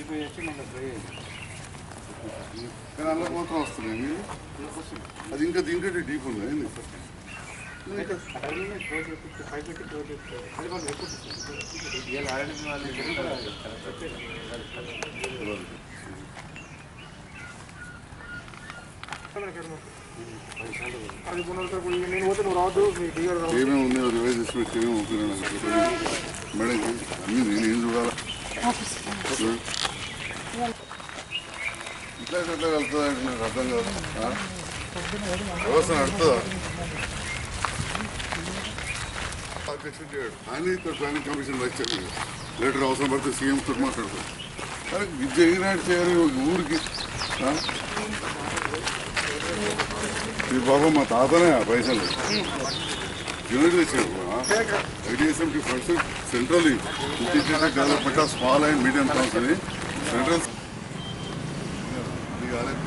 కానీ అలా మాత్రం వస్తున్నాయి అది ఇంకా దీనికంటే డీప్ ఉంది ఏమేమి ఉన్నాయో రివైజ్ చేసి పెట్టి ఏమేమి ఒపీనియన్ మేడం అన్నీ నేనేం చూడాలా ఇట్లా ఎట్లా కలుగుతుందంటే నాకు అర్థం కాదు వ్యవస్థ నడుతుందా ఆయన ఇక్కడ ప్లానింగ్ కమిషన్ వచ్చారు లేటర్ అవసరం పడితే సీఎం తో మాట్లాడతారు కానీ విద్య ఎగినాడు చేయాలి ఊరికి ఈ బాబా మా తాతనే పైసలు యూనిట్ తెచ్చాడు IDSMT funds central integrated development of small and medium towns అని సెంట్రల్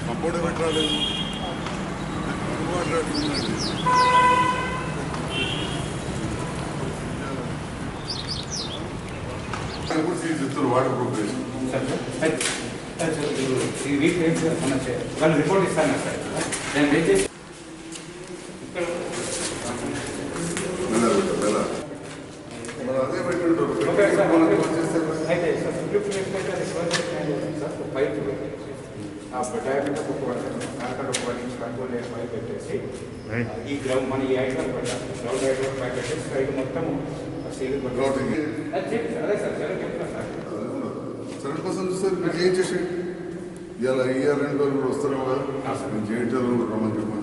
కంపౌండ్ పెట్టరాలేదు మాట్లాడుతుందండి చెప్తారు వాటర్ ప్రూఫ్ వాళ్ళు రిపోర్ట్ ఇస్తాను సార్ నేను వెయిట్ చేసి పెట్టేసి ఈ గ్రౌండ్ మన ఈ ఐటమ్ పెట్టాలి గ్రౌండ్ ఐటమ్ పెట్టేసి సైడ్ మొత్తం అదే సార్ సెవెన్ పర్సెంట్ చూస్తే మీరు చేయించేసి ఇలా ఇయర్ 2 రోజులు కూడా వస్తున్నాం కదా నేను చేయించాలని కూడా రమ్మని చెప్తాను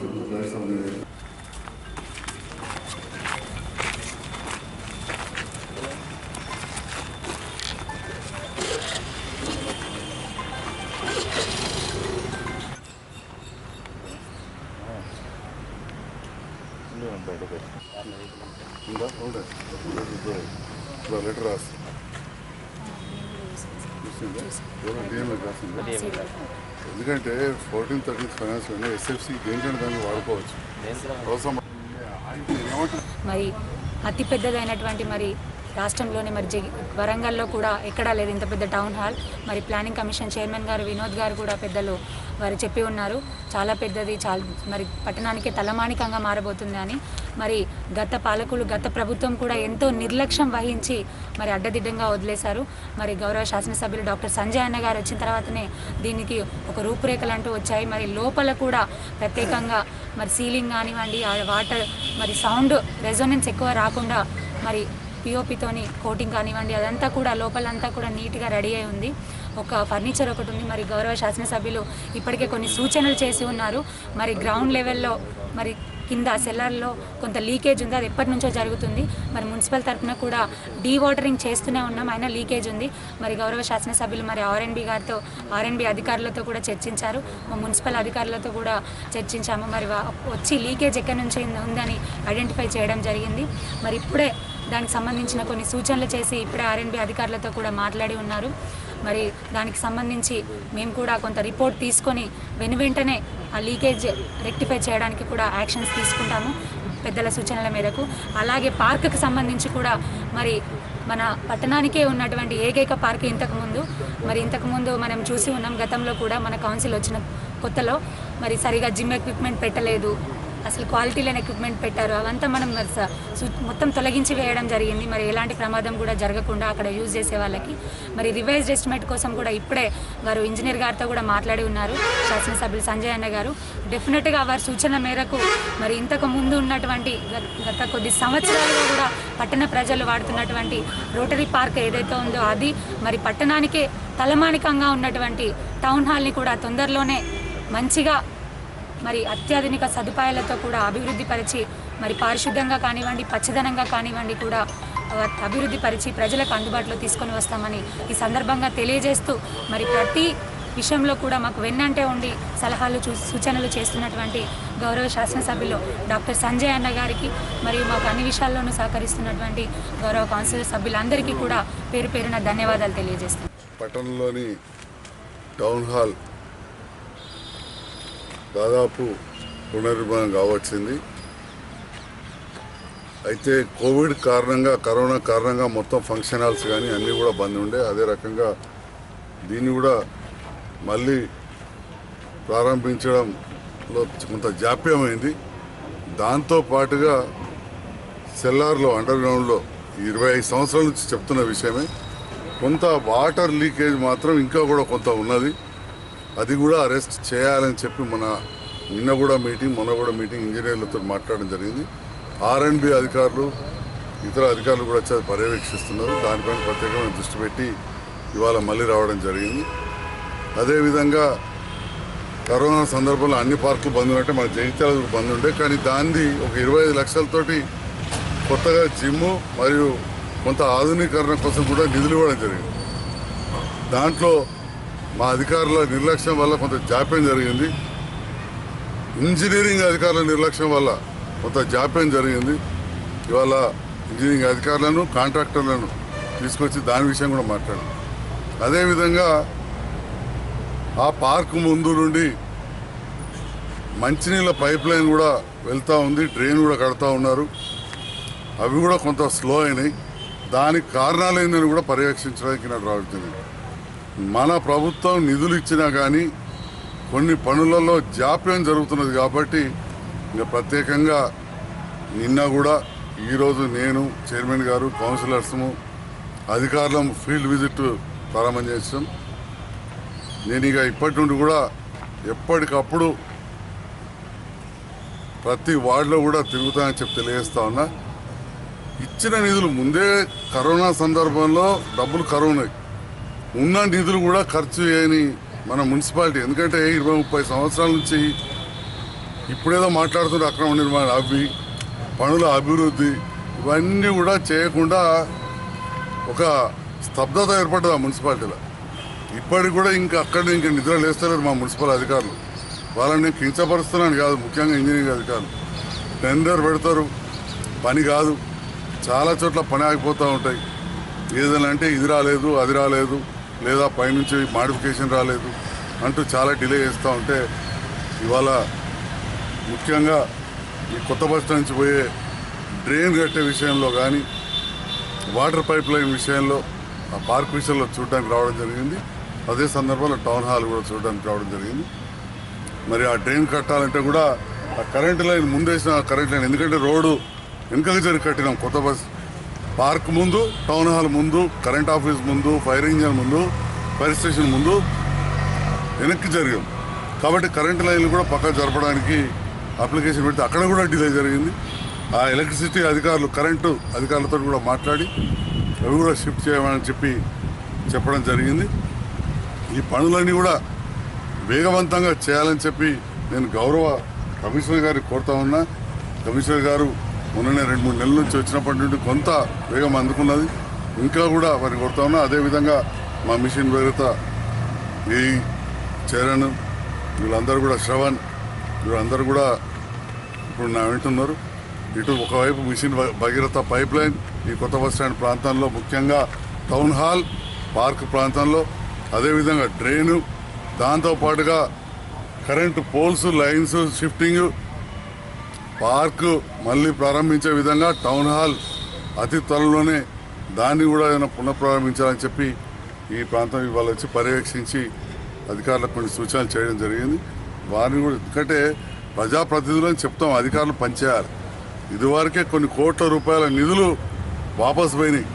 లెటర్ రాసి ఎందుకంటే 14-13 ఫైనాన్స్ ఎస్ఎఫ్సి దేనికంటే దాన్ని వాడుకోవచ్చు మరి అతి పెద్దదైనటువంటి మరి రాష్ట్రంలోనే మరి వరంగల్లో కూడా ఎక్కడా లేదు ఇంత పెద్ద టౌన్ హాల్. మరి ప్లానింగ్ కమిషన్ చైర్మన్ గారు వినోద్ గారు కూడా పెద్దలు వారు చెప్పి ఉన్నారు చాలా పెద్దది, చాలా మరి పట్టణానికే తలమానికంగా మారబోతుంది అని. మరి గత పాలకులు గత ప్రభుత్వం కూడా ఎంతో నిర్లక్ష్యం వహించి మరి అడ్డదిడ్డంగా వదిలేశారు. మరి గౌరవ శాసనసభ్యులు డాక్టర్ సంజయ్ అన్న గారు వచ్చిన తర్వాతనే దీనికి ఒక రూపురేఖలు అంటూ వచ్చాయి. మరి లోపల కూడా ప్రత్యేకంగా మరి సీలింగ్ కానివ్వండి, వాటర్ మరి సౌండ్ రెజోనెన్స్ ఎక్కువ రాకుండా మరి పిఓపితోని కోటింగ్ కానివ్వండి అదంతా కూడా లోపలంతా కూడా నీట్గా రెడీ అయి ఉంది. ఒక ఫర్నిచర్ ఒకటి ఉంది. మరి గౌరవ శాసనసభ్యులు ఇప్పటికే కొన్ని సూచనలు చేసి ఉన్నారు. మరి గ్రౌండ్ లెవెల్లో మరి కింద సెల్లర్లో కొంత లీకేజ్ ఉంది, అది ఎప్పటి నుంచో జరుగుతుంది. మరి మున్సిపల్ తరఫున కూడా డీవాటరింగ్ చేస్తూనే ఉన్నాం, అయినా లీకేజ్ ఉంది. మరి గౌరవ శాసనసభ్యులు మరి ఆర్ఎన్బి అధికారులతో కూడా చర్చించారు, మున్సిపల్ అధికారులతో కూడా చర్చించాము. మరి వచ్చి లీకేజ్ ఎక్కడి నుంచి ఉందని ఐడెంటిఫై చేయడం జరిగింది. మరి ఇప్పుడే దానికి సంబంధించిన కొన్ని సూచనలు చేసి ఇప్పుడే ఆర్ఎన్బి అధికారులతో కూడా మాట్లాడి ఉన్నారు. మరి దానికి సంబంధించి మేము కూడా కొంత రిపోర్ట్ తీసుకొని వెనువెంటనే ఆ లీకేజ్ రెక్టిఫై చేయడానికి కూడా యాక్షన్స్ తీసుకుంటాము పెద్దల సూచనల మేరకు. అలాగే పార్కుకి సంబంధించి కూడా మరి మన పట్టణానికే ఉన్నటువంటి ఏకైక పార్క్ ఇంతకుముందు మనం చూసి ఉన్నాం. గతంలో కూడా మన కౌన్సిల్ వచ్చిన కొత్తలో మరి సరిగా జిమ్ ఎక్విప్మెంట్ పెట్టలేదు, అసలు క్వాలిటీ లేని ఎక్విప్మెంట్ పెట్టారు. అవంతా మనం మొత్తం తొలగించి వేయడం జరిగింది. మరి ఎలాంటి ప్రమాదం కూడా జరగకుండా అక్కడ యూజ్ చేసే వాళ్ళకి. మరి రివైజ్డ్ ఎస్టిమేట్ కోసం కూడా ఇప్పుడే వారు ఇంజనీర్ గారితో కూడా మాట్లాడి ఉన్నారు శాసనసభ్యులు సంజయ్ అన్న గారు. డెఫినెట్గా వారి సూచన మేరకు మరి ఇంతకు ముందు ఉన్నటువంటి గత కొద్ది సంవత్సరాలుగా కూడా పట్టణ ప్రజలు వాడుతున్నటువంటి రోటరీ పార్క్ ఏదైతే ఉందో అది మరి పట్టణానికే తలమానికంగా ఉన్నటువంటి టౌన్ హాల్ని కూడా తొందరలోనే మంచిగా మరి అత్యాధునిక సదుపాయాలతో కూడా అభివృద్ధి పరిచి మరి పారిశుద్ధ్యంగా కానివ్వండి, పచ్చదనంగా కానివ్వండి కూడా అభివృద్ధి పరిచి ప్రజలకు అందుబాటులో తీసుకొని వస్తామని ఈ సందర్భంగా తెలియజేస్తూ మరి ప్రతి విషయంలో కూడా మాకు వెన్నంటే ఉండి సలహాలు సూచనలు చేస్తున్నటువంటి గౌరవ శాసనసభ్యులు డాక్టర్ సంజయ్ అన్న గారికి మరియు మాకు అన్ని విషయాల్లోనూ సహకరిస్తున్నటువంటి గౌరవ కౌన్సిలర్ సభ్యులందరికీ కూడా పేరు పేరున ధన్యవాదాలు తెలియజేస్తాం. పట్టణంలోని టౌన్ హాల్ దాదాపు పునర్నిర్మాణం కావచ్చింది. అయితే కరోనా కారణంగా మొత్తం ఫంక్షన్ హాల్స్ కానీ అన్నీ కూడా బంద్ ఉండే. అదే రకంగా దీన్ని కూడా మళ్ళీ ప్రారంభించడంలో కొంత జాప్యమైంది. దాంతో పాటుగా సెల్లార్లో అండర్ గ్రౌండ్లో 25 సంవత్సరాల నుంచి చెప్తున్న విషయమే, కొంత వాటర్ లీకేజ్ మాత్రం ఇంకా కూడా కొంత ఉన్నది. అది కూడా అరెస్ట్ చేయాలని చెప్పి నిన్న కూడా మీటింగ్, మొన్న కూడా మీటింగ్ ఇంజనీర్లతో మాట్లాడడం జరిగింది. R&B అధికారులు, ఇతర అధికారులు కూడా వచ్చి పర్యవేక్షిస్తున్నారు. దానిపైన ప్రత్యేకమైన దృష్టి పెట్టి ఇవాళ మళ్ళీ రావడం జరిగింది. అదేవిధంగా కరోనా సందర్భంలో అన్ని పార్కులు బంద్ ఉన్నట్టే మన జగిత్యాల బంద్ ఉండే, కానీ దాన్ని ఒక 25 లక్షలతోటి కొత్తగా జిమ్ మరియు కొంత ఆధునీకరణ కోసం కూడా నిధులు ఇవ్వడం జరిగింది. దాంట్లో మా అధికారుల నిర్లక్ష్యం వల్ల కొంత జాప్యం జరిగింది. ఇంజనీరింగ్ అధికారుల నిర్లక్ష్యం వల్ల కొంత జాప్యం జరిగింది. ఇవాళ ఇంజనీరింగ్ అధికారులను, కాంట్రాక్టర్లను తీసుకొచ్చి దాని విషయం కూడా మాట్లాడాం. అదేవిధంగా ఆ పార్క్ ముందు నుండి మంచినీళ్ళ పైప్ లైన్ కూడా వెళ్తూ ఉంది, డ్రైన్ కూడా కడతా ఉన్నారు. అవి కూడా కొంత స్లో అయినాయి. దానికి కారణాలు ఏందని కూడా పర్యవేక్షించడానికి నాకు రావట్లేదు. మన ప్రభుత్వం నిధులు ఇచ్చినా కానీ కొన్ని పనులలో జాప్యం జరుగుతున్నది కాబట్టి ఇంకా ప్రత్యేకంగా నిన్న కూడా ఈరోజు నేను, చైర్మన్ గారు, కౌన్సిలర్స్ము, అధికారులం ఫీల్డ్ విజిట్ ప్రారంభం చేసాం. నేను ఇక ఇప్పటి నుండి కూడా ఎప్పటికప్పుడు ప్రతి వార్డులో కూడా తిరుగుతానని చెప్పి తెలియజేస్తా ఉన్నా. ఇచ్చిన నిధులు ముందే కరోనా సందర్భంలో డబ్బులు కరువున్నాయి, ఉన్న నిధులు కూడా ఖర్చు చేయని మన మున్సిపాలిటీ, ఎందుకంటే 20-30 సంవత్సరాల నుంచి ఇప్పుడేదో మాట్లాడుతుంటే అక్రమ నిర్మాణం, అవి పనుల అభివృద్ధి ఇవన్నీ కూడా చేయకుండా ఒక స్తబ్దత ఏర్పడ్డది ఆ మున్సిపాలిటీలో. ఇప్పటికి కూడా ఇంకా నిద్ర లేస్తలేదు మా మున్సిపల్ అధికారులు. వాళ్ళని నేను కించపరుస్తున్నాను కాదు, ముఖ్యంగా ఇంజనీరింగ్ అధికారులు టెండర్ పెడతారు, పని కాదు, చాలా చోట్ల పని ఆగిపోతూ ఉంటాయి. ఏదైనా అంటే ఇది రాలేదు, అది రాలేదు, లేదా పైనుంచి మాడిఫికేషన్ రాలేదు అంటూ చాలా డిలే చేస్తూ ఉంటే ఇవాళ ముఖ్యంగా ఈ కొత్త బస్ స్టాండ్ నుంచి పోయే డ్రైన్ కట్టే విషయంలో కానీ, వాటర్ పైప్ లైన్ విషయంలో, ఆ పార్క్ విషయంలో చూడడానికి రావడం జరిగింది. అదే సందర్భంలో టౌన్ హాల్ కూడా చూడడానికి రావడం జరిగింది. మరి ఆ డ్రైన్ కట్టాలంటే కూడా ఆ కరెంటు లైన్ ముందేసిన కరెంట్ లైన్, ఎందుకంటే రోడ్డు వెనుకకి జరిగి కట్టినాం. కొత్త బస్ పార్క్ ముందు, టౌన్ హాల్ ముందు, కరెంట్ ఆఫీస్ ముందు, ఫైర్ ఇంజన్ ముందు, ఫైర్ స్టేషన్ ముందు వెనక్కి జరిగాం. కాబట్టి కరెంటు లైన్లు కూడా పక్క జరపడానికి అప్లికేషన్ పెడితే అక్కడ కూడా డిలే జరిగింది. ఆ ఎలక్ట్రిసిటీ అధికారులు, కరెంటు అధికారులతో కూడా మాట్లాడి అవి కూడా షిఫ్ట్ చేయమని చెప్పడం జరిగింది. ఈ పనులన్నీ కూడా వేగవంతంగా చేయాలని చెప్పి నేను గౌరవ కమిషనర్ గారిని కోరుతా ఉన్నా. కమిషనర్ గారు మొన్ననే 2-3 నెలల నుంచి వచ్చినప్పటి నుండి కొంత వేగం అందుకున్నది, ఇంకా కూడా వారిని కోరుతా ఉన్నా. అదేవిధంగా మా మిషన్ భగీరథ ఈ చరణ్, వీళ్ళందరూ కూడా శ్రవణ్, వీళ్ళందరూ కూడా ఇప్పుడు నా వింటున్నారు. ఇటు ఒకవైపు మిషన్ భగీరథ పైప్ లైన్ ఈ కొత్త బస్ స్టాండ్ ప్రాంతంలో, ముఖ్యంగా టౌన్ హాల్, పార్క్ ప్రాంతంలో, అదేవిధంగా డ్రైను, దాంతోపాటుగా current poles, lines shifting, park మళ్ళీ ప్రారంభించే విధంగా టౌన్ హాల్ అతి త్వరలోనే దాన్ని కూడా ఏదైనా పునఃప్రారంభించాలని చెప్పి ఈ ప్రాంతం ఇవాళ వచ్చి పర్యవేక్షించి అధికారులకు కొన్ని సూచనలు చేయడం జరిగింది. వారిని కూడా, ఎందుకంటే ప్రజాప్రతినిధులని చెప్తాం, అధికారులు పనిచేయాలి. ఇదివరకే కొన్ని కోట్ల రూపాయల నిధులు వాపసు పోయినాయి,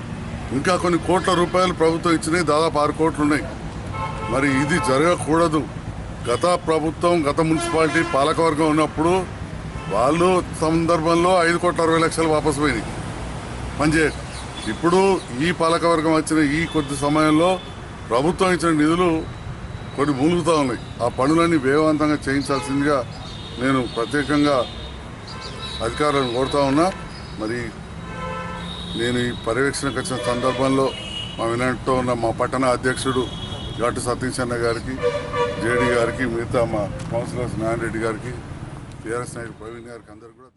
ఇంకా కొన్ని కోట్ల రూపాయలు ప్రభుత్వం ఇచ్చినాయి, దాదాపు 6 కోట్లు ఉన్నాయి. మరి ఇది జరగకూడదు. గత ప్రభుత్వం, గత మున్సిపాలిటీ పాలకవర్గం ఉన్నప్పుడు వాళ్ళు సందర్భంలో 5,60,00,000 వాపసు పోయినాయి పనిచేయక. ఇప్పుడు ఈ పాలకవర్గం వచ్చిన ఈ కొద్ది సమయంలో ప్రభుత్వం ఇచ్చిన నిధులు కొన్ని మూలుగుతూ ఉన్నాయి. ఆ పనులన్నీ వేగవంతంగా చేయించాల్సిందిగా నేను ప్రత్యేకంగా అధికారులను కోరుతా ఉన్నా. మరి నేను ఈ పర్యవేక్షణకు వచ్చిన సందర్భంలో మా వినట్తో ఉన్న మా పట్టణ అధ్యక్షుడు ఘాటు సతీష్ అన్న గారికి, జేడీ గారికి, మిగతా మా కౌన్సిలర్స్ నారాయణ రెడ్డి గారికి, టీఆర్ఎస్ నాయకుడు ప్రవీణ్ గారికి అందరికీ కూడా